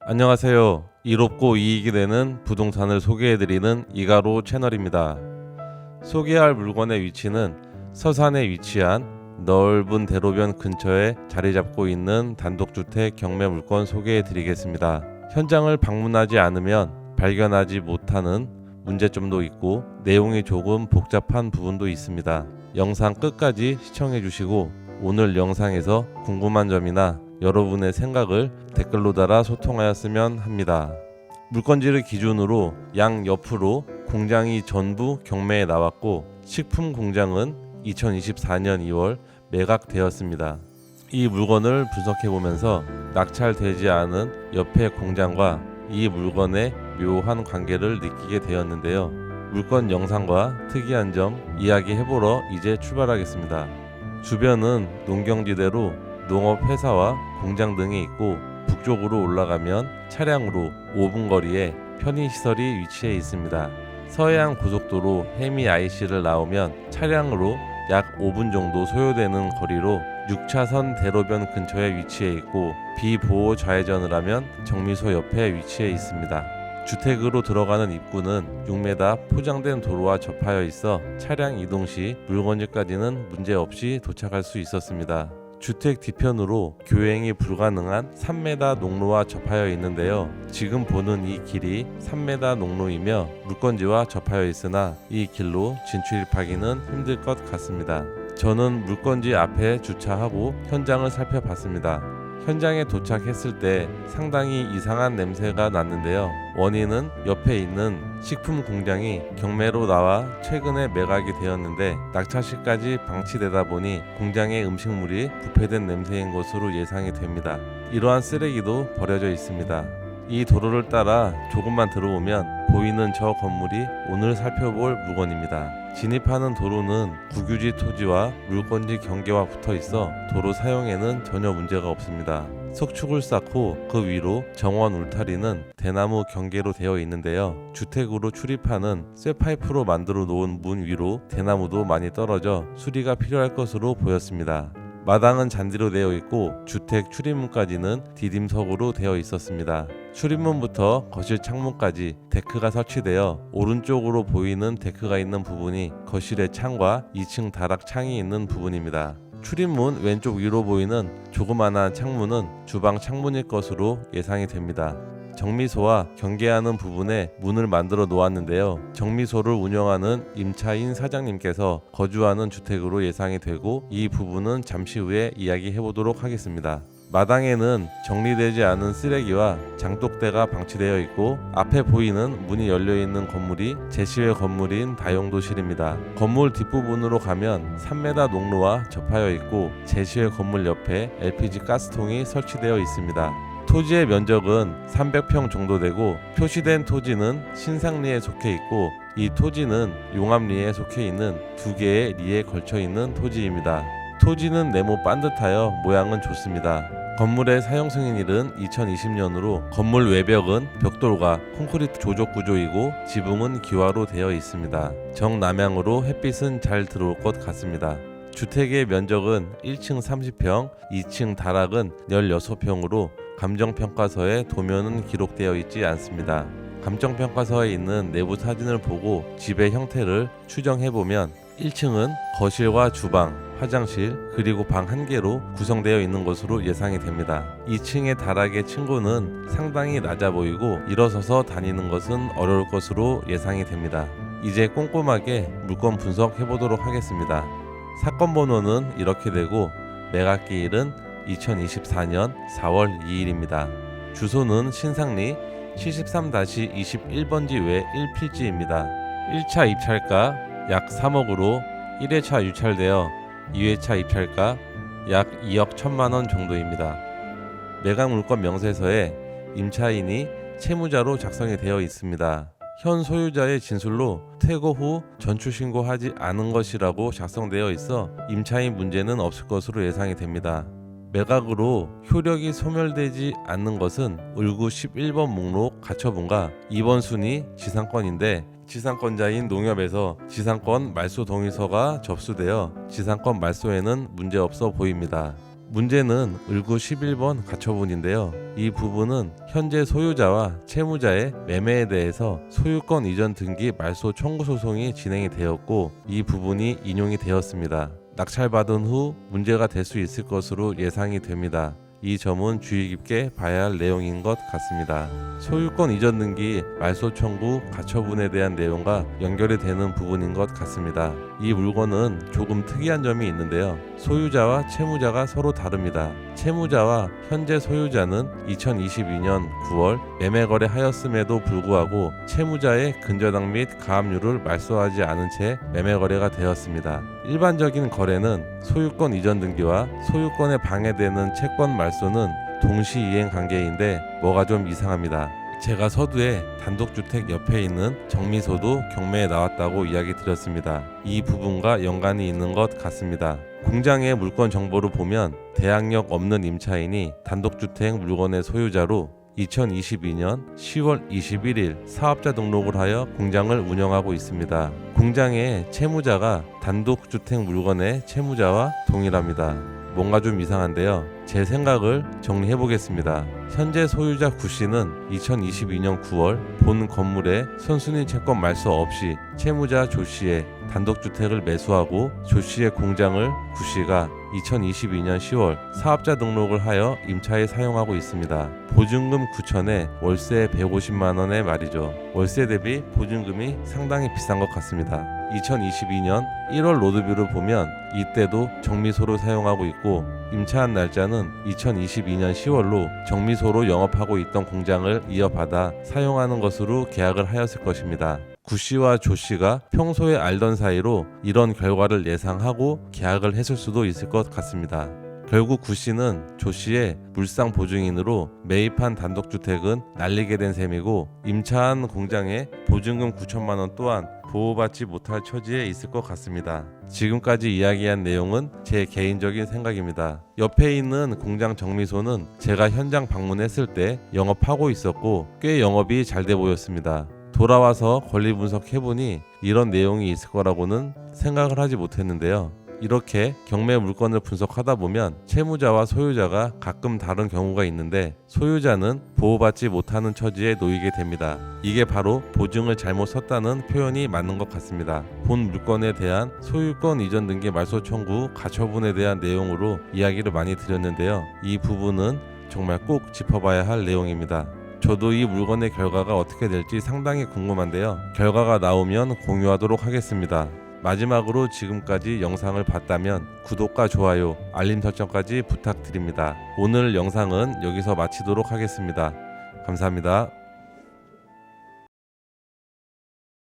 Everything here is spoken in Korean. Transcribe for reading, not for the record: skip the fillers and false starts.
안녕하세요. 이롭고 이익이 되는 부동산을 소개해드리는 이가로 채널입니다. 소개할 물건의 위치는 서산에 위치한 넓은 대로변 근처에 자리 잡고 있는 단독주택 경매 물건 소개해드리겠습니다. 현장을 방문하지 않으면 발견하지 못하는 문제점도 있고 내용이 조금 복잡한 부분도 있습니다. 영상 끝까지 시청해주시고 오늘 영상에서 궁금한 점이나 여러분의 생각을 댓글로 달아 소통하였으면 합니다. 물건지를 기준으로 양 옆으로 공장이 전부 경매에 나왔고 식품 공장은 2024년 2월 매각되었습니다. 이 물건을 분석해보면서 낙찰되지 않은 옆의 공장과 이 물건의 묘한 관계를 느끼게 되었는데요. 물건 영상과 특이한 점 이야기해보러 이제 출발하겠습니다. 주변은 농경지대로 농업회사와 공장 등이 있고 북쪽으로 올라가면 차량으로 5분 거리에 편의시설이 위치해 있습니다. 서해안 고속도로 해미 IC를 나오면 차량으로 약 5분 정도 소요되는 거리로 6차선 대로변 근처에 위치해 있고 비보호 좌회전을 하면 정미소 옆에 위치해 있습니다. 주택으로 들어가는 입구는 6m 포장된 도로와 접하여 있어 차량 이동 시 물건지까지는 문제없이 도착할 수 있었습니다. 주택 뒤편으로 교행이 불가능한 3m 농로와 접하여 있는데요. 지금 보는 이 길이 3m 농로이며 물건지와 접하여 있으나 이 길로 진출입하기는 힘들 것 같습니다. 저는 물건지 앞에 주차하고 현장을 살펴봤습니다. 현장에 도착했을 때 상당히 이상한 냄새가 났는데요. 원인은 옆에 있는 식품 공장이 경매로 나와 최근에 매각이 되었는데 낙찰시까지 방치되다 보니 공장의 음식물이 부패된 냄새인 것으로 예상이 됩니다. 이러한 쓰레기도 버려져 있습니다. 이 도로를 따라 조금만 들어오면 보이는 저 건물이 오늘 살펴볼 물건입니다. 진입하는 도로는 국유지 토지와 물건지 경계와 붙어 있어 도로 사용에는 전혀 문제가 없습니다. 석축을 쌓고 그 위로 정원 울타리는 대나무 경계로 되어 있는데요. 주택으로 출입하는 쇠파이프로 만들어 놓은 문 위로 대나무도 많이 떨어져 수리가 필요할 것으로 보였습니다. 마당은 잔디로 되어 있고 주택 출입문까지는 디딤석으로 되어 있었습니다. 출입문부터 거실 창문까지 데크가 설치되어 오른쪽으로 보이는 데크가 있는 부분이 거실의 창과 2층 다락 창이 있는 부분입니다. 출입문 왼쪽 위로 보이는 조그마한 창문은 주방 창문일 것으로 예상이 됩니다. 정미소와 경계하는 부분에 문을 만들어 놓았는데요. 정미소를 운영하는 임차인 사장님께서 거주하는 주택으로 예상이 되고 이 부분은 잠시 후에 이야기해 보도록 하겠습니다. 마당에는 정리되지 않은 쓰레기와 장독대가 방치되어 있고 앞에 보이는 문이 열려있는 건물이 제시회 건물인 다용도실입니다. 건물 뒷부분으로 가면 3m 농로와 접하여 있고 제시회 건물 옆에 LPG 가스통이 설치되어 있습니다. 토지의 면적은 300평 정도 되고 표시된 토지는 신상리에 속해 있고 이 토지는 용암리에 속해 있는 두 개의 리에 걸쳐 있는 토지입니다. 토지는 네모 반듯하여 모양은 좋습니다. 건물의 사용 승인일은 2020년으로 건물 외벽은 벽돌과 콘크리트 조적 구조이고 지붕은 기와로 되어 있습니다. 정남향으로 햇빛은 잘 들어올 것 같습니다. 주택의 면적은 1층 30평, 2층 다락은 16평으로 감정평가서에 도면은 기록되어 있지 않습니다. 감정평가서에 있는 내부 사진을 보고 집의 형태를 추정해보면 1층은 거실과 주방, 화장실, 그리고 방 1개로 구성되어 있는 것으로 예상이 됩니다. 2층의 다락의 층고는 상당히 낮아 보이고 일어서서 다니는 것은 어려울 것으로 예상이 됩니다. 이제 꼼꼼하게 물건 분석해보도록 하겠습니다. 사건 번호는 이렇게 되고 매각기일은 2024년 4월 2일입니다. 주소는 신상리 73-21번지 외 1필지입니다. 1차 입찰가 약 3억으로 1회차 유찰되어 2회차 입찰가 약 2억 1천만원 정도입니다. 매각 물건 명세서에 임차인이 채무자로 작성이 되어 있습니다. 현 소유자의 진술로 퇴거 후 전출신고하지 않은 것이라고 작성되어 있어 임차인 문제는 없을 것으로 예상이 됩니다. 매각으로 효력이 소멸되지 않는 것은 을구 11번 목록 가처분과 2번 순위 지상권인데 지상권자인 농협에서 지상권 말소 동의서가 접수되어 지상권 말소에는 문제없어 보입니다. 문제는 을구 11번 가처분인데요. 이 부분은 현재 소유자와 채무자의 매매에 대해서 소유권 이전 등기 말소 청구 소송이 진행이 되었고 이 부분이 인용이 되었습니다. 낙찰받은 후 문제가 될 수 있을 것으로 예상이 됩니다. 이 점은 주의 깊게 봐야 할 내용인 것 같습니다. 소유권 이전 등기 말소 청구 가처분에 대한 내용과 연결이 되는 부분인 것 같습니다. 이 물건은 조금 특이한 점이 있는데요. 소유자와 채무자가 서로 다릅니다. 채무자와 현재 소유자는 2022년 9월 매매 거래하였음에도 불구하고 채무자의 근저당 및 가압류를 말소하지 않은 채 매매 거래가 되었습니다. 일반적인 거래는 소유권 이전 등기와 소유권에 방해되는 채권 말소는 동시 이행 관계인데 뭐가 좀 이상합니다. 제가 서두에 단독주택 옆에 있는 정미소도 경매에 나왔다고 이야기 드렸습니다. 이 부분과 연관이 있는 것 같습니다. 공장의 물건 정보를 보면 대항력 없는 임차인이 단독주택 물건의 소유자로 2022년 10월 21일 사업자 등록을 하여 공장을 운영하고 있습니다. 공장의 채무자가 단독주택 물건의 채무자와 동일합니다. 뭔가 좀 이상한데요. 제 생각을 정리해 보겠습니다. 현재 소유자 구씨는 2022년 9월 본 건물의 선순위 채권 말소 없이 채무자 조씨의 단독주택을 매수하고 조씨의 공장을 구씨가 2022년 10월 사업자 등록을 하여 임차에 사용하고 있습니다. 보증금 9천에 월세 150만 원에 말이죠. 월세 대비 보증금이 상당히 비싼 것 같습니다. 2022년 1월 로드뷰를 보면 이때도 정미소로 사용하고 있고 임차한 날짜는 2022년 10월로 정미소로 영업하고 있던 공장을 이어받아 사용하는 것으로 계약을 하였을 것입니다. 구씨와 조씨가 평소에 알던 사이로 이런 결과를 예상하고 계약을 했을 수도 있을 것 같습니다. 결국 구씨는 조씨의 물상 보증인으로 매입한 단독주택은 날리게 된 셈이고 임차한 공장에 보증금 9천만 원 또한 보호받지 못할 처지에 있을 것 같습니다. 지금까지 이야기한 내용은 제 개인적인 생각입니다. 옆에 있는 공장 정미소는 제가 현장 방문했을 때 영업하고 있었고 꽤 영업이 잘 돼 보였습니다. 돌아와서 권리 분석해보니 이런 내용이 있을 거라고는 생각을 하지 못했는데요. 이렇게 경매 물건을 분석하다 보면 채무자와 소유자가 가끔 다른 경우가 있는데 소유자는 보호받지 못하는 처지에 놓이게 됩니다. 이게 바로 보증을 잘못 썼다는 표현이 맞는 것 같습니다. 본 물건에 대한 소유권 이전 등기 말소 청구 가처분에 대한 내용으로 이야기를 많이 드렸는데요. 이 부분은 정말 꼭 짚어봐야 할 내용입니다. 저도 이 물건의 결과가 어떻게 될지 상당히 궁금한데요. 결과가 나오면 공유하도록 하겠습니다. 마지막으로 지금까지 영상을 봤다면 구독과 좋아요, 알림 설정까지 부탁드립니다. 오늘 영상은 여기서 마치도록 하겠습니다. 감사합니다.